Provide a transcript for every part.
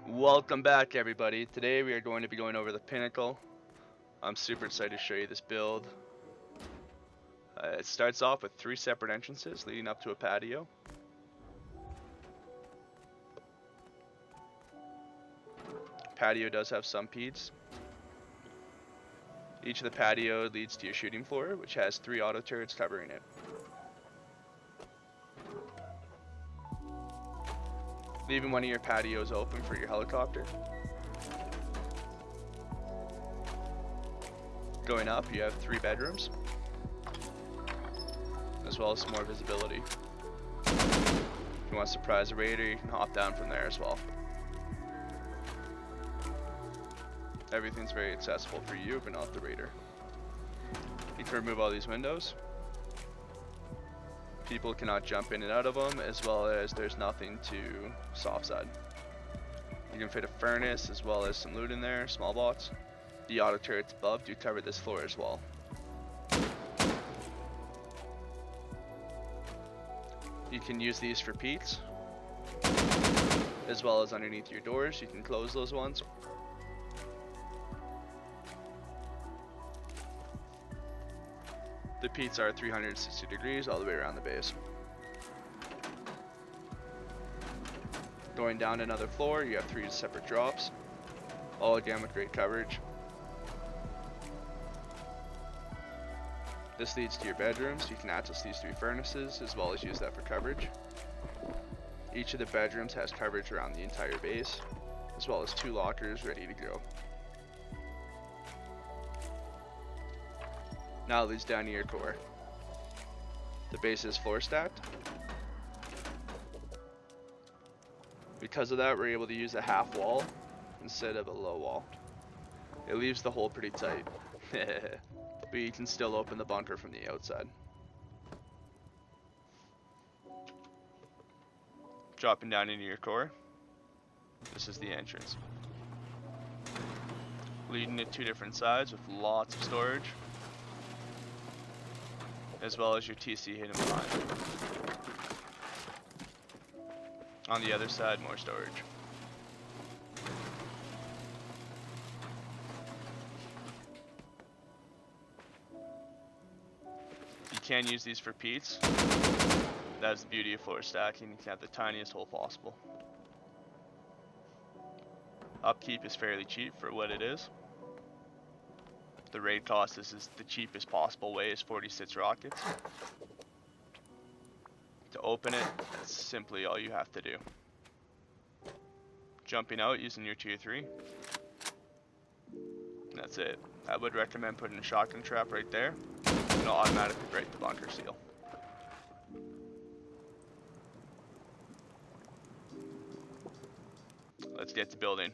Welcome back, everybody. Today we are going to be going over the Pinnacle. I'm super excited to show you this build. It starts off with 3 separate entrances leading up to a patio. Patio does have some peats. Each of the patio leads to your shooting floor, which has 3 auto turrets covering it. Leaving one of your patios open for your helicopter. Going up, you have 3 bedrooms, as well as some more visibility. If you want to surprise a raider, you can hop down from there as well. Everything's very accessible for you, but not the raider. You can remove all these windows. People cannot jump in and out of them, as well as there's nothing to soft side. You can fit a furnace as well as some loot in there, small bots. The auto turrets above do cover this floor as well. You can use these for peats, as well as underneath your doors. You can close those ones. The peats are 360 degrees all the way around the base. Going down another floor, you have 3 separate drops, all again with great coverage. This leads to your bedrooms. You can access these 3 furnaces as well as use that for coverage. Each of the bedrooms has coverage around the entire base, as well as 2 lockers ready to go. Now it leads down to your core. The base is floor stacked. Because of that, we're able to use a half wall instead of a low wall. It leaves the hole pretty tight. But you can still open the bunker from the outside. Dropping down into your core, this is the entrance. Leading to 2 different sides with lots of storage, as well as your TC hidden behind. On the other side, more storage. You can use these for peats. That's the beauty of floor stacking. You can have the tiniest hole possible. Upkeep is fairly cheap for what it is. The raid cost is the cheapest possible way is 46 rockets. To open it, that's simply all you have to do. Jumping out using your tier 3. That's it. I would recommend putting a shotgun trap right there. It'll automatically break the bunker seal. Let's get to building.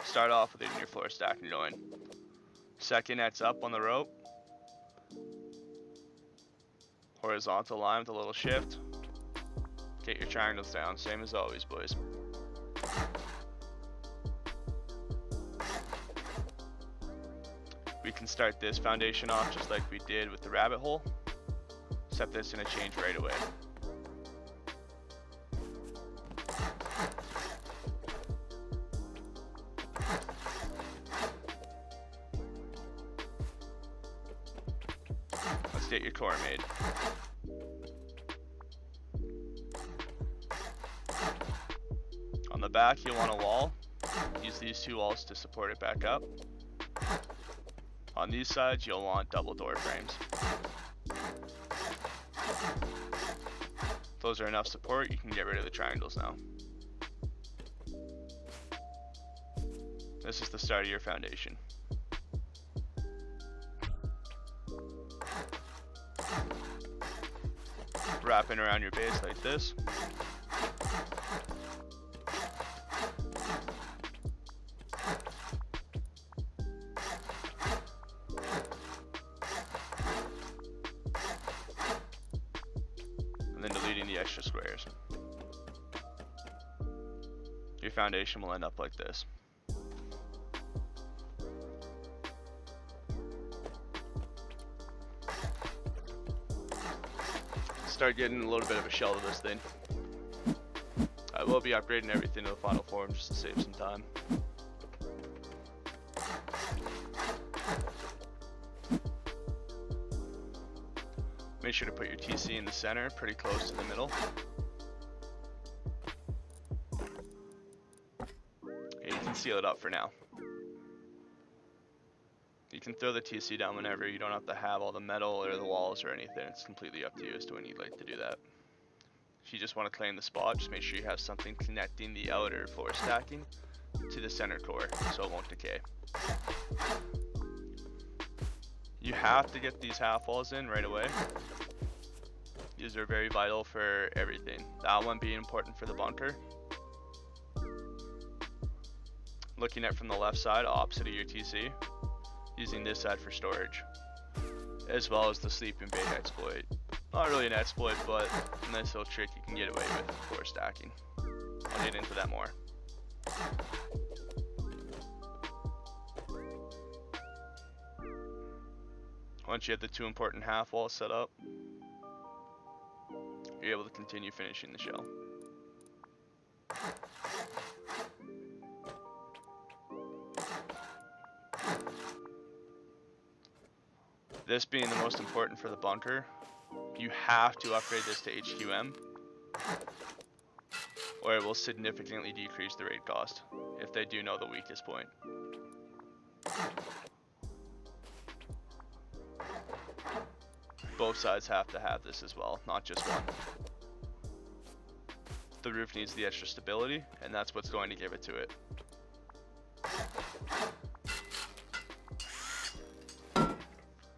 Start off with your floor stacking going. Second net's up on the rope. Horizontal line with a little shift. Get your triangles down, same as always, boys. We can start this foundation off just like we did with the rabbit hole, except this is going to change right away. Let's get your core made. On the back, you'll want a wall. Use these 2 walls to support it back up. On these sides, you'll want double door frames. If those are enough support, you can get rid of the triangles now. This is the start of your foundation. Wrapping around your base like this. And then deleting the extra squares. Your foundation will end up like this. Start getting a little bit of a shell of this thing. I will be upgrading everything to the final form just to save some time. Make sure to put your TC in the center, pretty close to the middle. Okay, you can seal it up for now. You can throw the TC down whenever. You don't have to have all the metal or the walls or anything. It's completely up to you as to when you'd like to do that. If you just want to claim the spot, just make sure you have something connecting the outer floor stacking to the center core so it won't decay. You have to get these half walls in right away. These are very vital for everything. That one being important for the bunker. Looking at from the left side, opposite of your TC. Using this side for storage, as well as the sleeping bait exploit. Not really an exploit, but a nice little trick you can get away with before stacking. I'll get into that more. Once you have the two important half walls set up, you're able to continue finishing the shell. This being the most important for the bunker, you have to upgrade this to HQM, or it will significantly decrease the raid cost if they do know the weakest point. Both sides have to have this as well, not just one. The roof needs the extra stability, and that's what's going to give it to it.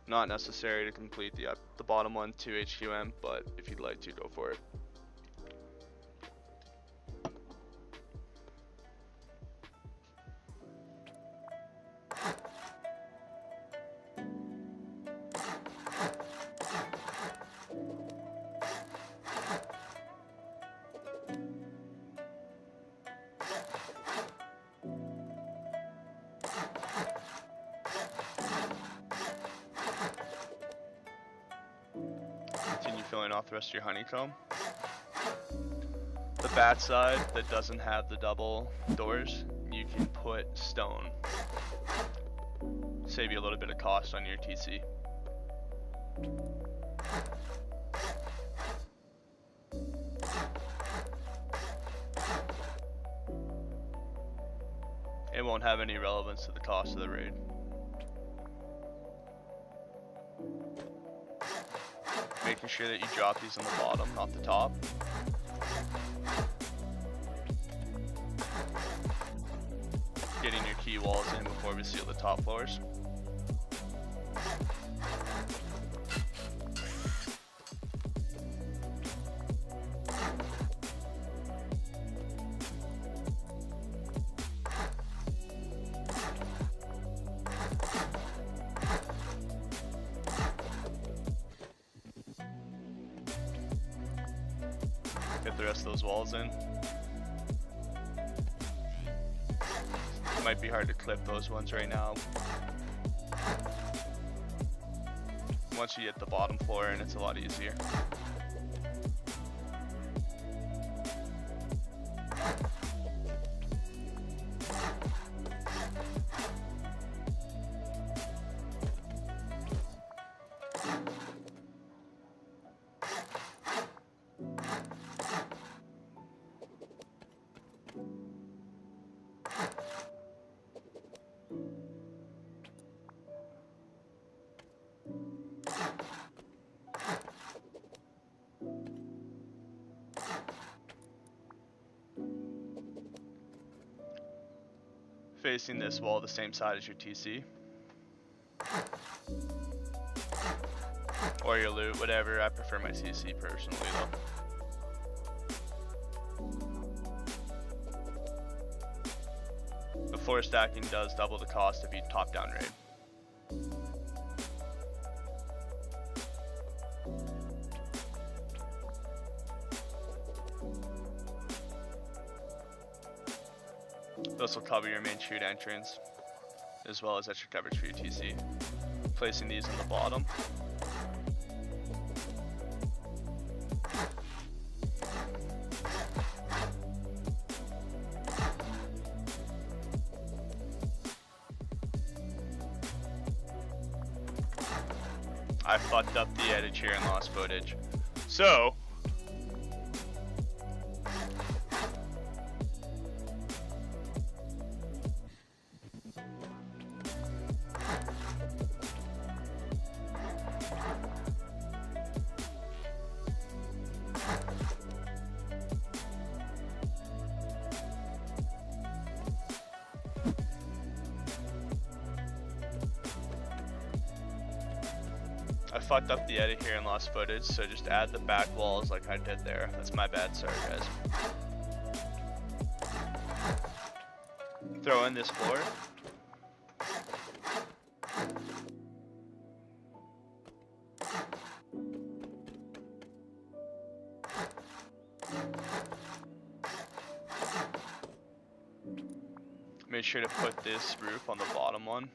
Not necessary to complete the bottom one to HQM, but if you'd like to, go for it. Filling off the rest of your honeycomb. The back side that doesn't have the double doors, you can put stone. Save you a little bit of cost on your TC. It won't have any relevance to the cost of the raid. Making sure that you drop these on the bottom, not the top. Getting your key walls in before we seal the top floors. Get the rest of those walls in. It might be hard to clip those ones right now. Once you get the bottom floor in, it's a lot easier. Facing this wall the same side as your TC. Or your loot, whatever. I prefer my CC personally though. The floor stacking does double the cost of each top-down raid. This will cover your main chute entrance, as well as extra coverage for your TC. Placing these on the bottom. I fucked up the edit here and lost footage. So, I fucked up the edit here and lost footage, so just add the back walls like I did there. That's my bad, sorry guys. Throw in this floor. Make sure to put this roof on the bottom one.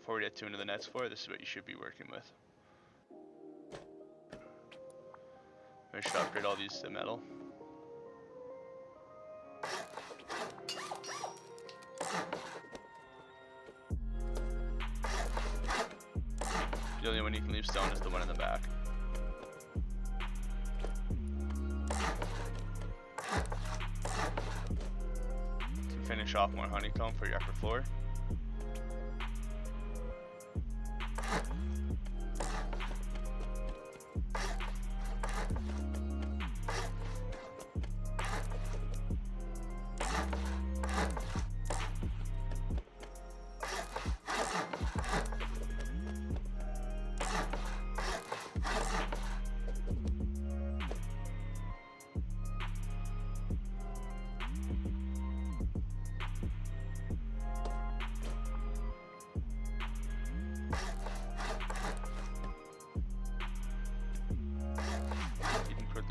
Before we get into the next floor, this is what you should be working with. Make sure to upgrade all these to metal. The only one you can leave stone is the one in the back. To finish off more honeycomb for your upper floor.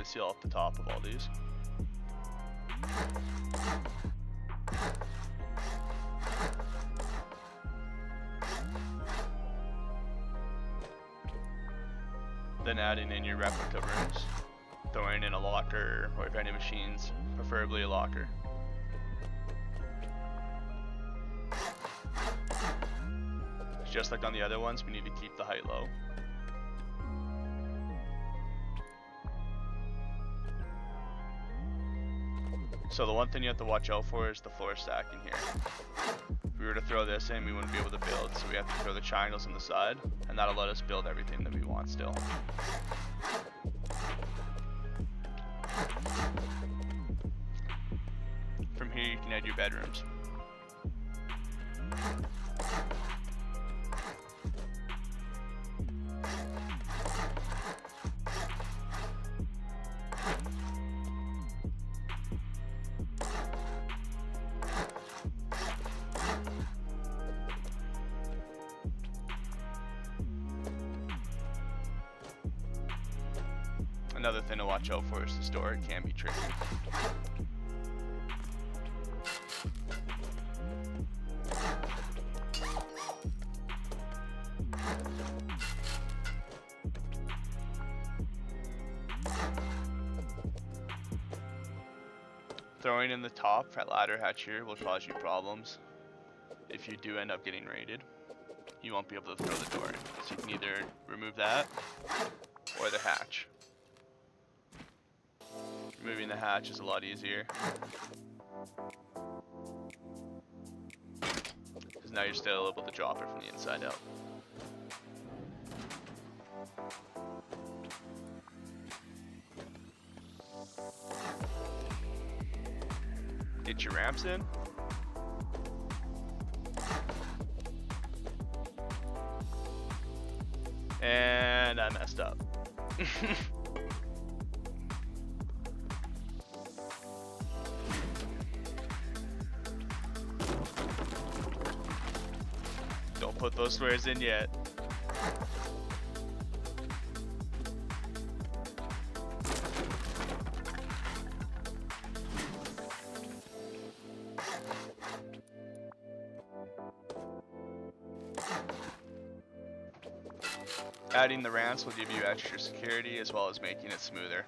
Seal off the top of all these. Then adding in your replica rooms, throwing in a locker or vending machines, preferably a locker. Just like on the other ones, we need to keep the height low. So the one thing you have to watch out for is the floor stacking here. If we were to throw this in, we wouldn't be able to build, so we have to throw the triangles on the side, and that'll let us build everything that we want still. From here you can add your bedrooms. Another thing to watch out for is the store. It can be tricky. Throwing in the top at ladder hatch here will cause you problems. If you do end up getting raided, you won't be able to throw the door in. So you can either remove that or the hatch. Removing the hatch is a lot easier, because now you're still able to drop it from the inside out. Get your ramps in. And I messed up. Don't put those squares in yet. Adding the ramps will give you extra security as well as making it smoother.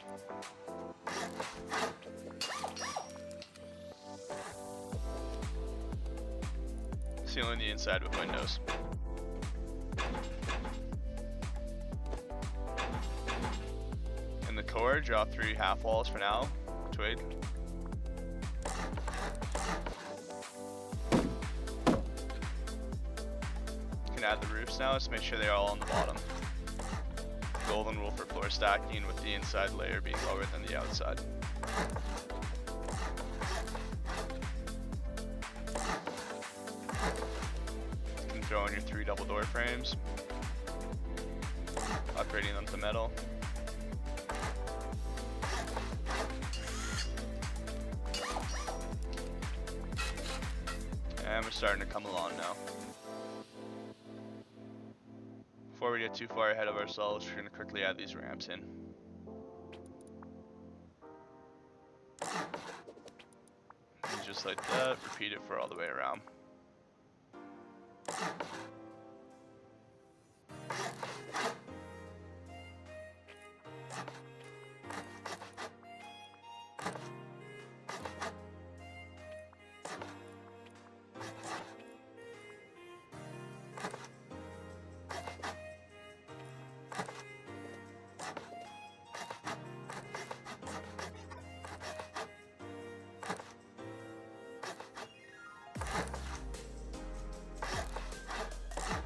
Sealing the inside with windows. In the core, drop 3 half walls for now. Twig. You can add the roofs now, just make sure they're all on the bottom. Golden rule for floor stacking, with the inside layer being lower than the outside. You can throw in your 3 double door frames, upgrading them to metal. And we're starting to come along now. Before we get too far ahead of ourselves, we're going to quickly add these ramps in. And just like that, repeat it for all the way around.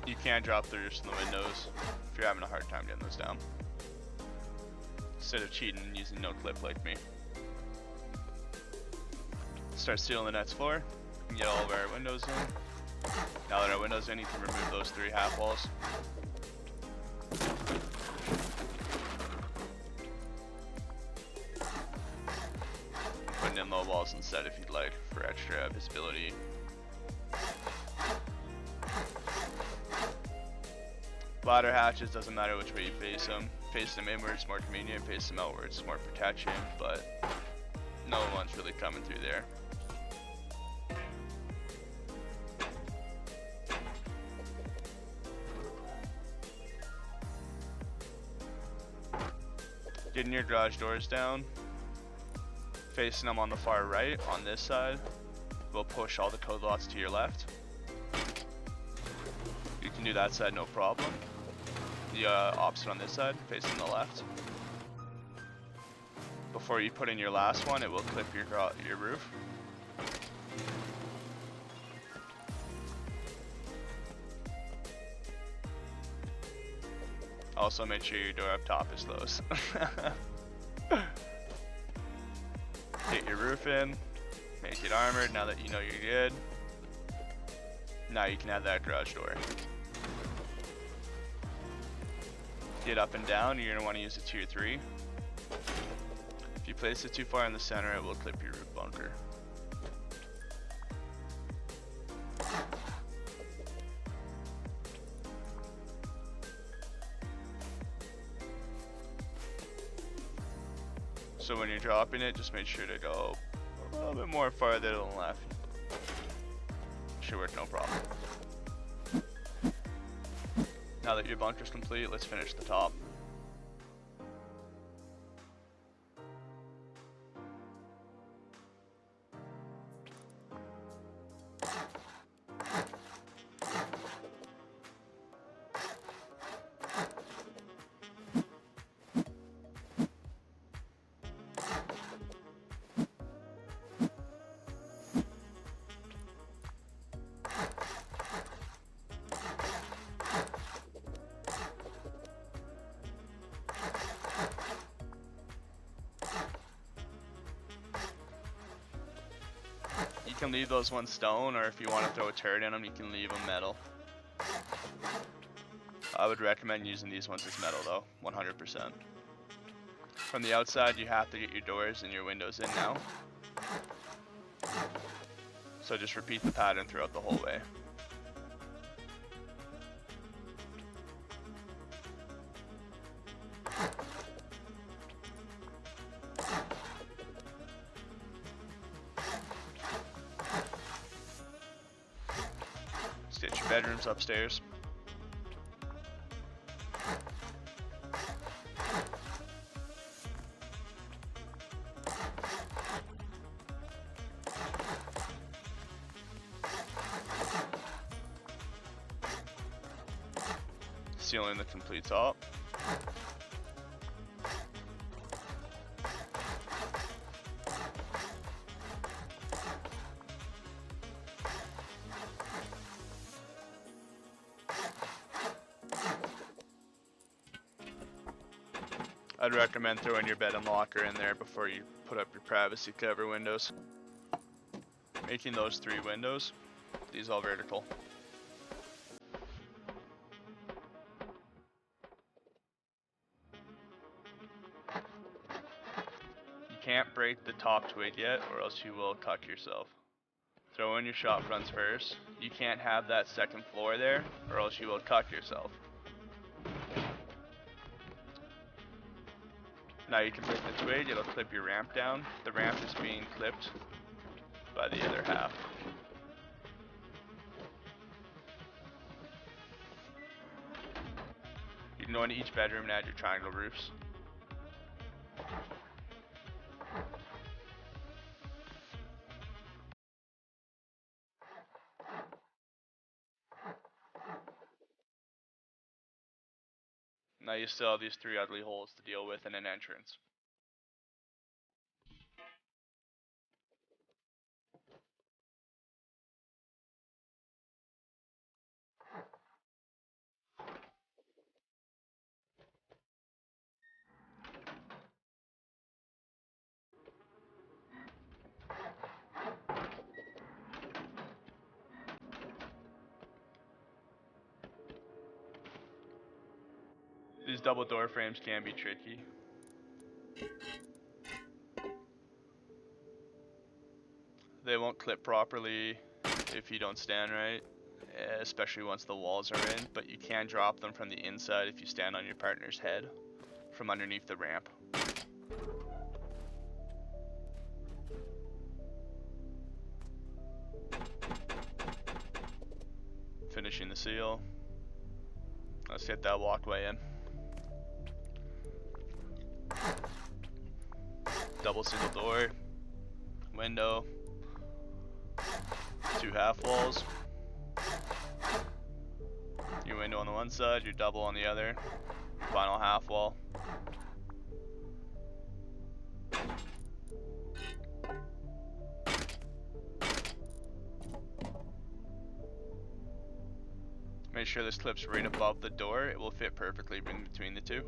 You can drop the roofs in the windows if you're having a hard time getting those down, instead of cheating and using no clip like me. Start sealing the next floor. We can get all of our windows in. Now that our windows in, you can remove those 3 half walls. Putting in low walls instead if you'd like, for extra visibility. Ladder hatches, doesn't matter which way you face them. Face them inwards, more convenient. Face them outwards, more protection, but no one's really coming through there. Getting your garage doors down, facing them on the far right, on this side, will push all the code lots to your left. You can do that side, no problem. The opposite on this side, facing the left. Before you put in your last one, it will clip your roof. Also, make sure your door up top is closed. Get your roof in, make it armored. Now that you know you're good, now you can add that garage door. Get up and down, you're going to want to use a tier 3. If you place it too far in the center, it will clip your roof bunker. So when you're dropping it, just make sure to go a little bit more farther to the left. Should work no problem. Now that your bunker's complete, let's finish the top. You can leave those ones stone, or if you want to throw a turret in them, you can leave them metal. I would recommend using these ones as metal though, 100%. From the outside, you have to get your doors and your windows in now. So just repeat the pattern throughout the whole way. Stitch your bedrooms upstairs. sealing the complete top. I'd recommend throwing your bed and locker in there before you put up your privacy cover windows. Making those 3 windows, these all vertical. You can't break the top twig yet or else you will cuck yourself. Throw in your shop fronts first. You can't have that second floor there or else you will cuck yourself. Now you can break the twig, it'll clip your ramp down. The ramp is being clipped by the other half. You can go into each bedroom and add your triangle roofs. Now you still have these 3 ugly holes to deal with in an entrance. These double door frames can be tricky. They won't clip properly if you don't stand right, especially once the walls are in, but you can drop them from the inside if you stand on your partner's head from underneath the ramp. Finishing the seal. Let's get that walkway in. Double single door, window, 2 half walls. Your window on the one side, your double on the other. Final half wall. Make sure this clips right above the door. It will fit perfectly in between the 2.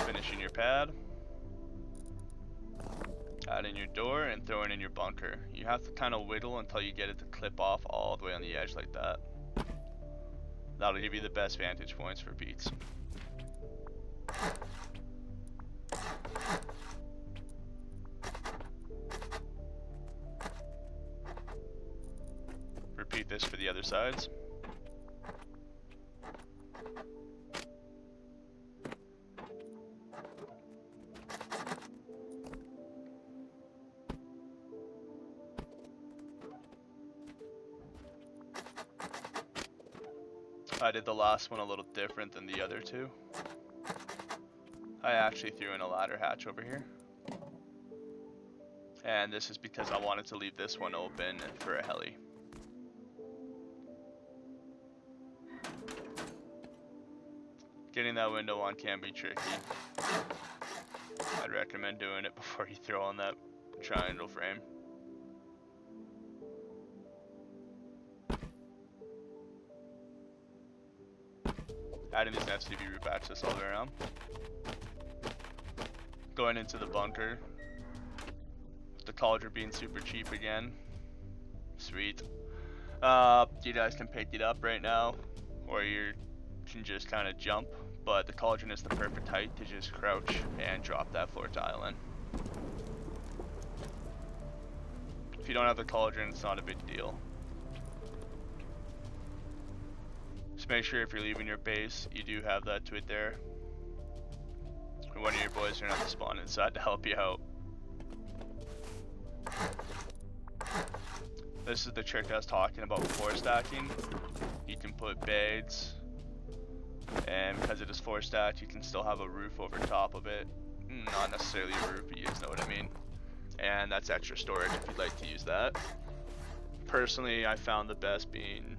Finishing your pad. Add in your door and throw it in your bunker. You have to kind of wiggle until you get it to clip off all the way on the edge like that. That'll give you the best vantage points for beats. Repeat this for the other sides. I did the last one a little different than the other 2. I actually threw in a ladder hatch over here. And this is because I wanted to leave this one open for a heli. Getting that window on can be tricky. I'd recommend doing it before you throw on that triangle frame. Adding this SCV roof access all the way around. Going into the bunker. The cauldron being super cheap again. Sweet. You guys can pick it up right now, or you can just kind of jump. But the cauldron is the perfect height to just crouch and drop that floor tile in. If you don't have the cauldron, it's not a big deal. Just make sure if you're leaving your base, you do have that twig there. And one of your boys are gonna have to spawn inside to help you out. This is the trick I was talking about floor stacking. You can put beds, and because it is floor stacked, you can still have a roof over top of it. not necessarily a roof, but you guys know what I mean. And that's extra storage if you'd like to use that. Personally, I found the best being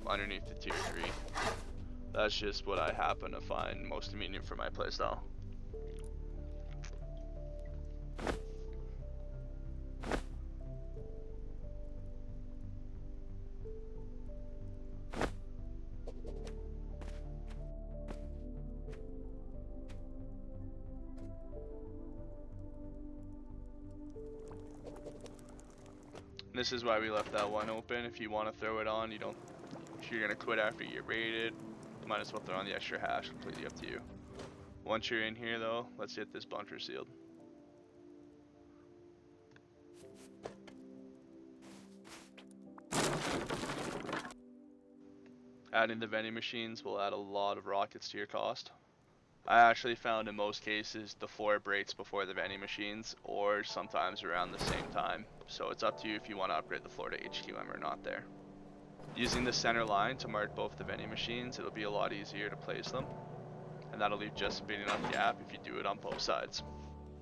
underneath the tier 3. That's just what I happen to find most convenient for my playstyle. This is why we left that one open. If you want to throw it on, if you're gonna quit after you get raided, might as well throw on the extra hash. Completely up to you. Once you're in here though, let's get this bunker sealed. Adding the vending machines will add a lot of rockets to your cost. I actually found in most cases the floor breaks before the vending machines, or sometimes around the same time. So it's up to you if you want to upgrade the floor to HQM or not there. Using the center line to mark both the vending machines, it'll be a lot easier to place them. And that'll leave just a big enough gap if you do it on both sides.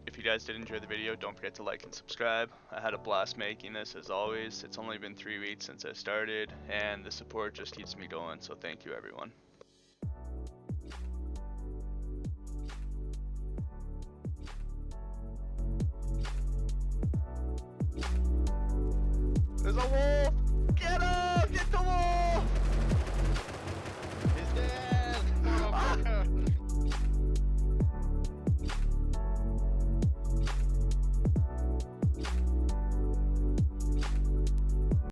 If you guys did enjoy the video, don't forget to like and subscribe. I had a blast making this as always. It's only been 3 weeks since I started, and the support just keeps me going, so thank you everyone. There's a wolf!